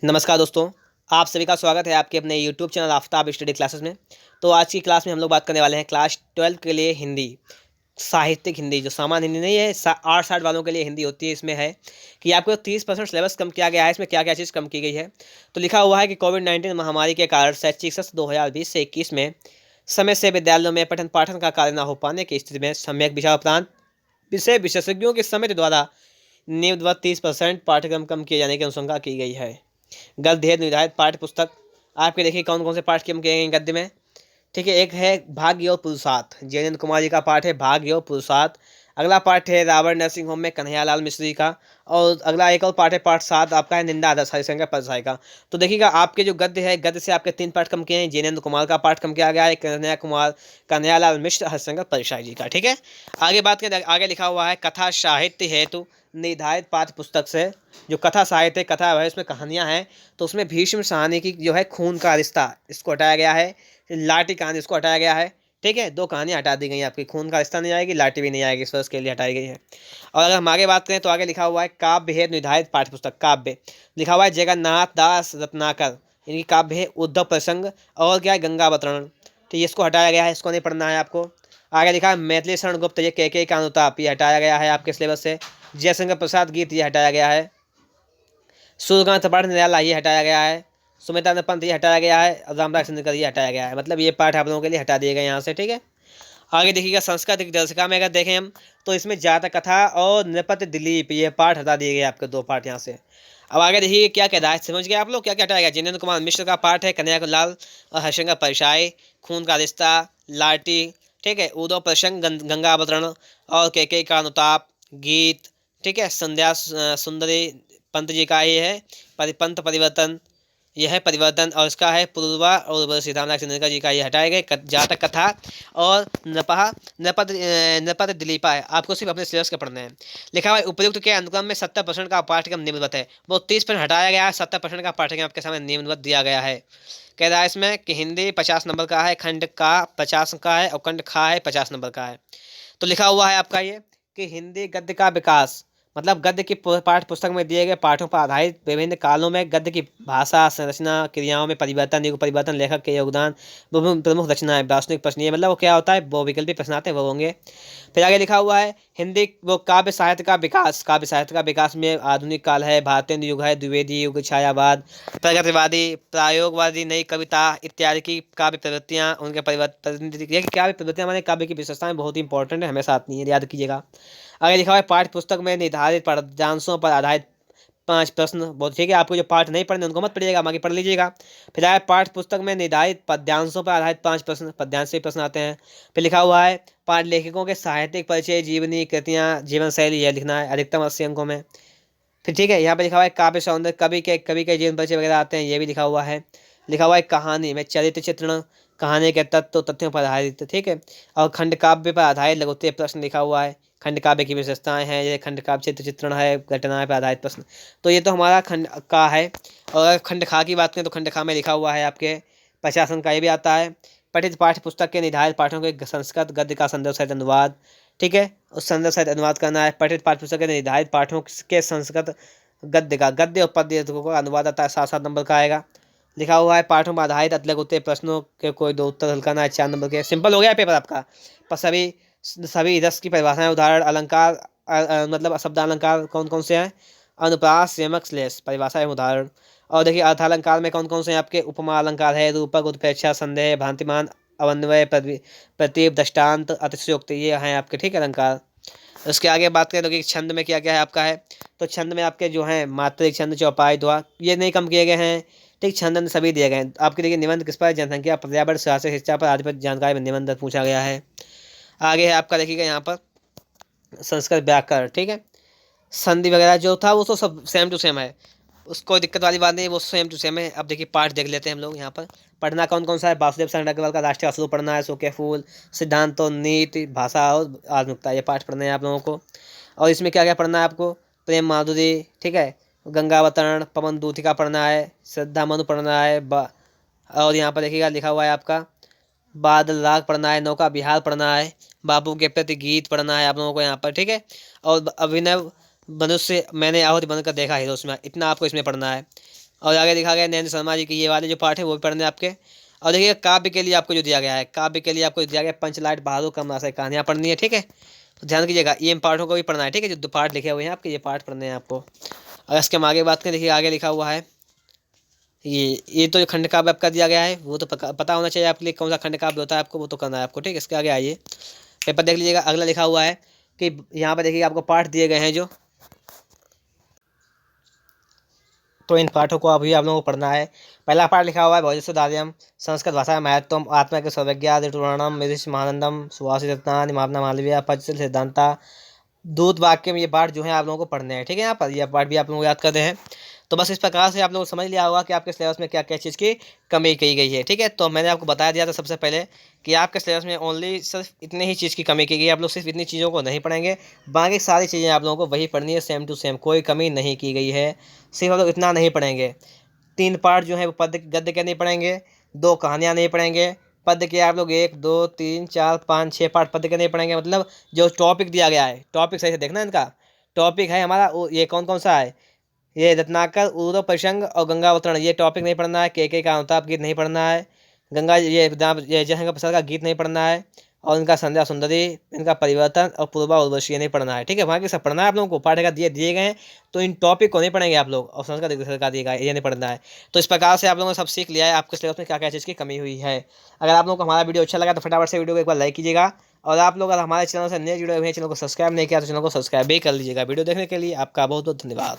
नमस्कार दोस्तों, आप सभी का स्वागत है आपके अपने YouTube channel Aftab study classes में। तो आज की क्लास में हम लोग बात करने वाले हैं क्लास 12 के लिए हिंदी, साहित्यिक हिंदी, जो सामान्य हिंदी नहीं है, आर्ट साइड वालों के लिए हिंदी होती है। इसमें है कि आपको 30% सिलेबस कम किया गया है। इसमें क्या क्या चीज़ कम की गई है, तो लिखा हुआ है कि कोविड-19 महामारी के कारण शैक्षिक सत्र 2020 से 21 में समय से विद्यालयों में पठन पाठन का कार्य न हो पाने की स्थिति में सम्यक विचार उपरांत विषय विशेषज्ञों की समिति द्वारा निम्नवत 30% पाठ्यक्रम कम किए जाने की अनुशंसा की गई है। गद्य निर्धारित पाठ्य पुस्तक आपके देखिए कौन कौन से पाठ्यक्रम किए गए गद्य में। ठीक है, एक है भाग्य और पुरुषार्थ, जयनंद कुमार जी का पाठ है भाग्य और पुरुषार्थ। अगला पाठ है रावण नरसिंह होम में कन्हैयालाल मिश्र जी का। और अगला एक और पाठ है पाठ 7 आपका है निंदा आदर्श हरिशंकर परसाई का। तो देखिएगा आपके जो गद्य है, गद्य से आपके 3 पाठ कम किए हैं। जयनंद कुमार का पाठ कम किया गया है, कन्हैयालाल मिश्र हरिशंकर परसाई जी का। ठीक है, आगे बात करें, आगे लिखा हुआ है कथा साहित्य हेतु निर्धारित पाठ्य पुस्तक से जो कथा साहित्य कथा है उसमें कहानियां हैं, तो उसमें भीष्म साहनी की जो है खून का रिश्ता इसको हटाया गया है, लाठी कहानी इसको हटाया गया है। ठीक है, 2 कहानियां हटा दी गई हैं आपकी, खून का रिश्ता नहीं आएगी, लाठी भी नहीं आएगी, इस वर्ष के लिए हटाई गई है। और अगर हम आगे बात करें तो आगे लिखा हुआ है काव्य हेतु निर्धारित पाठ्य पुस्तक काव्य, लिखा हुआ है जगन्नाथ दास रत्नाकर, इनकी काव्य है उद्धव प्रसंग और क्या है गंगावतरण। तो ये इसको हटाया गया है, इसको नहीं पढ़ना है आपको। आगे लिखा है मैथिली शरण गुप्त, ये के का अनुताप, ये हटाया गया है आपके सिलेबस से। जयशंकर प्रसाद गीत, ये हटाया गया है। सूर्यकांत त्रिपाठी निराला, ये हटाया गया है। सुमित्रा पंत, ये हटाया गया है। रामराज चंद्रकर, ये हटाया गया है। मतलब ये पाठ आप लोगों के लिए हटा दिए गए यहाँ से। ठीक है, आगे देखिएगा संस्कृत दर्शिका में अगर देखें हम तो इसमें जातक कथा और नृपति दिलीप, ये पाठ हटा दिए गए आपके 2 पाठ यहाँ से। अब आगे देखिए क्या क्या है, समझ गए आप लोग क्या क्या हटाया गया। जिनेंद्र कुमार मिश्र का पाठ है कन्हैया लाल और हरिशंकर परसाई, खून का रिश्ता, लाठी। ठीक है, उदो प्रसंग, गंगा अवतरण और के का अनुताप, गीत। ठीक है, संध्या सुंदरी पंत जी का ये है परिपंथ परिवर्तन, यह है परिवर्तन। और इसका है पूर्वा और श्री रामनाथ चंद्रिका जी का, ये हटाए गए जातक कथा और नृपत दिलीपा है, आपको सिर्फ अपने सिलेबस के पढ़ने हैं। लिखा हुआ है उपयुक्त के अनुक्रम में 70% का पाठ्यक्रम निम्नवत है, वो 30% हटाया गया है, 70% का पाठ्यक्रम आपके सामने निम्नवत दिया गया है। कह रहा है इसमें कि हिंदी 50 नंबर का है, खंड का 50 का है और खंड खा है 50 नंबर का है। तो लिखा हुआ है आपका ये कि हिंदी गद्य का विकास, मतलब गद्य की पाठ्य पुस्तक में दिए गए पाठों पर आधारित विभिन्न कालों में गद्य की भाषा संरचना क्रियाओं में परिवर्तन, युग परिवर्तन, लेखक के योगदान, प्रमुख रचनाएं, दार्शनिक प्रश्न, ये मतलब वो क्या होता है, वो विकल्पी प्रश्न आते हैं वो होंगे। फिर आगे लिखा हुआ है हिंदी वो काव्य साहित्य का विकास, काव्य साहित्य का विकास में आधुनिक काल है, भारतीय युग है, द्विवेदी युग, छायावाद, प्रगतिवादी, प्रायोगवादी, नई कविता इत्यादि की काव्य प्रवृत्तियाँ, उनके परिवर्तन। काव्य प्रवृत्तियाँ माने काव्य की विशेषताएं बहुत ही इंपॉर्टेंट है, हमेशा आती हैं, याद कीजिएगा। आगे लिखा हुआ है पाठ्य पुस्तक में निर्धारित पाठ्यांशों पर आधारित 5 प्रश्न, बहुत ठीक है, आपको जो पाठ नहीं पढ़ने उनको मत पढ़िएगा, बाकी पढ़ लीजिएगा। फिर आए पाठ्य पुस्तक में निर्धारित पद्यांशों पर आधारित 5 प्रश्न, पद्यांश से प्रश्न आते हैं। फिर लिखा हुआ है पाठ लेखकों के साहित्यिक परिचय, जीवनी कृतियाँ, जीवन शैली, यह लिखना है अधिकतम 80 अंकों में। फिर ठीक है, यहाँ पे लिखा हुआ है काव्य सौंदर्य, कवि के जीवन परिचय वगैरह आते हैं, ये भी लिखा हुआ है। लिखा हुआ है कहानी में चरित्र चित्रण, कहानी के तत्व तथ्यों पर आधारित। ठीक है, और खंड काव्य पर आधारित लघुत्तरीय प्रश्न लिखा हुआ है, खंड काव्य की विशेषताएं हैं, ये खंड काव्य चित्र चित्रण है, घटनाएं पर आधारित प्रश्न। तो ये तो हमारा खंड का है। और अगर खंड खा की बात करें तो खंड खा में लिखा हुआ है आपके 50 अंक का, ये भी आता है। पठित पाठ्य पुस्तक के निर्धारित पाठों के संस्कृत गद्य का संदर्भ सहित अनुवाद। ठीक है, उस संदर्भ सहित अनुवाद करना है। पठित पाठ्य पुस्तक के निर्धारित पाठों के संस्कृत गद्य और पद्य का अनुवाद आता है, 7-7 नंबर का आएगा। लिखा हुआ है पाठों पर आधारित अतलग उत्तर प्रश्नों के कोई 2 उत्तर हल करना है, 4 नंबर के। सिंपल हो गया पेपर आपका। पर सभी रस की परिभाषाएं, उदाहरण, अलंकार, मतलब शब्द अलंकार कौन कौन से हैं, अनुप्रास, यमक, श्लेष, परिभाषा एवं उदाहरण। और देखिए अर्थालंकार में कौन कौन से हैं आपके, उपमा अलंकार है, रूपक, उत्प्रेक्षा, संदेह, भ्रांतिमान, अवन्वय, प्रतीप, दृष्टांत, अतिशयोक्ति, ये हैं आपके। ठीक है, अलंकार। उसके आगे बात करें तो कि छंद में क्या क्या है आपका है, तो छंद में आपके जो हैं मात्रिक छंद, चौपाई, दोहा, ये नहीं कम किए गए हैं। ठीक, छंद सभी दिए गए हैं आपके। देखिए निबंध किस पर, जनसंख्या, पर्यावरण, साहसिक, शिक्षा पर आदि पर जानकारी में निबंध पूछा गया है। आगे है आपका देखिएगा यहाँ पर संस्कृत व्याकरण। ठीक है, संधि वगैरह जो था वो तो सब सेम टू सेम है, उसको कोई दिक्कत वाली बात नहीं, वो सेम टू सेम है। अब देखिए पाठ देख लेते हैं हम लोग यहाँ पर। पढ़ना कौन कौन सा है, वासुदेव शरण अग्रवाल का राष्ट्रीय अशोक पढ़ना है, सूखे फूल, सिद्धांत और नीति, भाषा और आधुनिकता, ये पाठ पढ़ना है आप लोगों को। और इसमें क्या क्या पढ़ना है आपको, प्रेम माधुरी, ठीक है, गंगावतरण, पवन दूतिका पढ़ना है, श्रद्धा मनु पढ़ना है, और यहाँ पर देखिएगा लिखा हुआ है आपका बादल राग पढ़ना है, नौका विहार पढ़ना है, बापू के प्रति गीत पढ़ना है आप लोगों को यहाँ पर। ठीक है, और अभिनव मनुष्य मैंने आहुति बनकर देखा हीरो, उसमें इतना आपको इसमें पढ़ना है। और आगे लिखा गया नरेंद्र शर्मा जी की ये वाले जो पार्ट है वो भी पढ़ने आपके। और देखिए काव्य के लिए आपको जो दिया गया है, काव्य के लिए आपको दिया गया पंचलाट बहादुर कमला से कहानियाँ पढ़नी है, ठीक है। तो ध्यान कीजिएगा ये पार्टों को भी पढ़ना है, ठीक है। जो दो पार्ट लिखे हुए हैं आपके ये पार्ट पढ़ने हैं आपको। अगर इसके हम आगे बात करें, देखिए आगे लिखा हुआ है ये तो खंड काव्य आपका दिया गया है, वो तो पता होना चाहिए आपके लिए कौन सा खंड काव्य होता है, आपको वो तो करना है आपको, ठीक है। इसके आगे आइए पेपर देख लीजिएगा। अगला लिखा हुआ है कि यहाँ पर देखिए आपको पाठ दिए गए हैं जो, तो इन पाठों को अभी आप लोगों को पढ़ना है। पहला पाठ लिखा हुआ है भोजस्व दार्यम, संस्कृत भाषा महत्वम, आत्मा के सर्वज्ञा ऋतुवर्णम मिदिश महानंदम सुवासित रत्नानि मावना मालवीय पंचशील सिद्धांता दूत वाक्य में, ये पाठ जो है आप लोगों को पढ़ने हैं, ठीक है। यहाँ पर यह पाठ भी आप लोग याद करते हैं। तो बस इस प्रकार से आप लोग समझ लिया होगा कि आपके सिलेबस में क्या क्या चीज़ की कमी की गई है, ठीक है। तो मैंने आपको बता दिया था सबसे पहले कि आपके सिलेबस में ओनली सिर्फ इतनी ही चीज़ की कमी की गई है। आप लोग सिर्फ इतनी चीज़ों को नहीं पढ़ेंगे, बाकी सारी चीज़ें आप लोगों को वही पढ़नी है, सेम टू सेम, कोई कमी नहीं की गई है। सिर्फ आप लोग इतना नहीं पढ़ेंगे, 3 पार्ट जो है वो पद्य गद्य के नहीं पढ़ेंगे, 2 कहानियाँ नहीं पढ़ेंगे, पद्य के आप लोग 1 2 3 4 5 6 पार्ट पद्य के नहीं पढ़ेंगे। मतलब जो टॉपिक दिया गया है, टॉपिक सही से देखना इनका। टॉपिक है हमारा ये कौन कौन सा है, ये रत्नाकर उर्दू प्रसंग और गंगा अवतरण, ये टॉपिक नहीं पढ़ना है। के का अमिताभ गीत नहीं पढ़ना है। गंगा ये जयशंकर प्रसाद का गीत नहीं पढ़ना है। और इनका संध्या सुंदरी, इनका परिवर्तन और पूर्वा उर्वशी नहीं पढ़ना है, ठीक है। वहाँ की सब पढ़ना है आप लोगों को, पाठ्यक्रम दिए गए हैं, तो इन टॉपिक को नहीं पढ़ेंगे आप लोग। और संस्कृत का दिएगा ये नहीं पढ़ना है। तो इस प्रकार से आप लोगों ने सब सीख लिया है आपके सिलेबस में क्या क्या चीज़ की कमी हुई है। अगर आप लोगों को हमारा वीडियो अच्छा लगा तो फटाफट से वीडियो को एक बार लाइक कीजिएगा। और आप लोग अगर हमारे चैनल से नए जुड़े हुए हैं, चैनल को सब्सक्राइब नहीं किया तो चैनल को सब्सक्राइब भी कर लीजिएगा। वीडियो देखने के लिए आपका बहुत बहुत धन्यवाद।